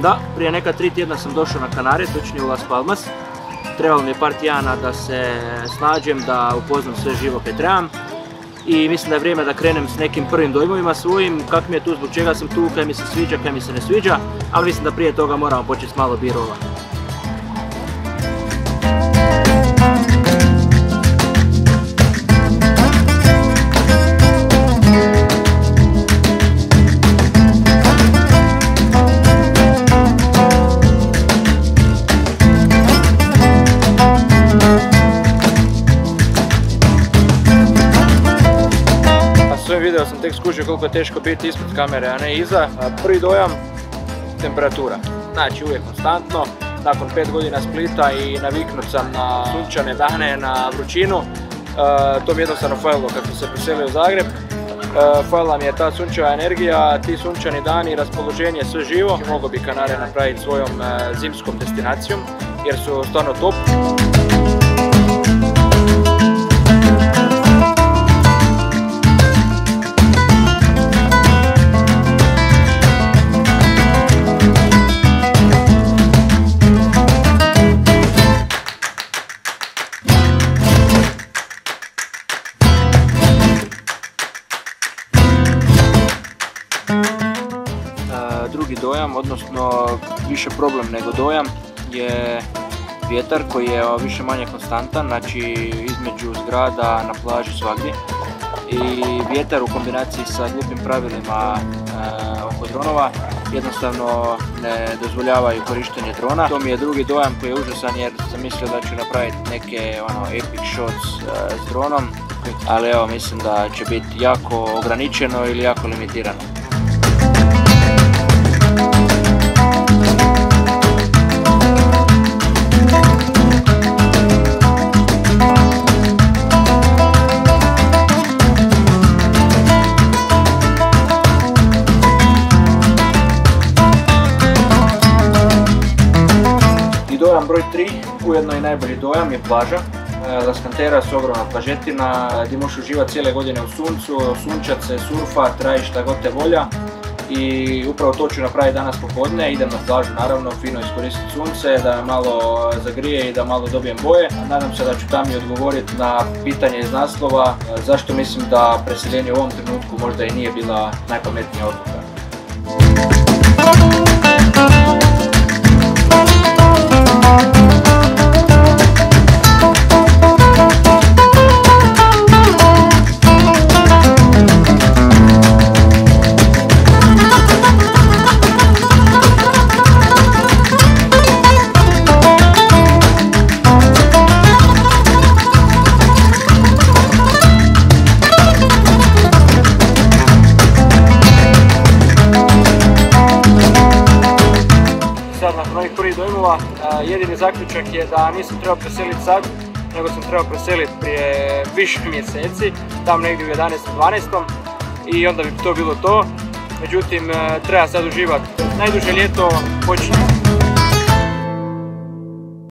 Da, prije neka 3 tjedna sam došao na Kanare, točnije u Las Palmas. Trebalo mi je par tjedana da se snađem, da upoznam sve živo kaj trebam. I mislim da je vrijeme da krenem s nekim prvim dojmovima svojim, kak mi je tu, zbog čega sam tu, kaj mi se sviđa, kaj mi se ne sviđa. Ali mislim da prije toga moramo početi s malo birova. Video sam tek skužio koliko je teško biti ispred kamere, a ne iza. Prvi dojam, temperatura. Znači uvijek konstantno. Nakon 5 godina Splita i naviknut sam na sunčane dane, na vrućinu. To mi jednostavno falilo kad sam se preselio u Zagreb. Falila mi je ta sunčeva energija, ti sunčani dani, raspoloženje, sve živo. Mogu bi Kanare napraviti svojom zimskom destinacijom jer su stvarno top. Drugi dojam, odnosno više problem nego dojam, je vjetar koji je više manje konstantan, znači između zgrada, na plaži, svagdje. I vjetar u kombinaciji sa glupim pravilima oko dronova jednostavno ne dozvoljavaju korištenje drona. To mi je drugi dojam koji je užasan jer sam mislio da ću napraviti neke epic shots s dronom, ali evo mislim da će biti jako ograničeno ili jako limitirano. Dojam broj 3, ujedno i najbolji dojam, je plaža. Las Canteras, ogromna plažetina gdje možeš uživati cijele godine u suncu, sunčat se, surfat, radit šta god te volja. I upravo to ću napraviti danas popodne, idem na plažu naravno, fino iskoristiti sunce, da me malo zagrije i da malo dobijem boje. Nadam se da ću tam i odgovoriti na pitanje iz naslova zašto mislim da preseljenje u ovom trenutku možda i nije bila najpametnija odluka. Nakon ovih prvih dojmova, jedini zaključak je da nisam trebao preseliti sad, nego sam trebao preseliti prije više mjeseci, tam negdje u 11.12. i onda bi to bilo to. Međutim, treba sad uživati. Najduže ljeto počinje.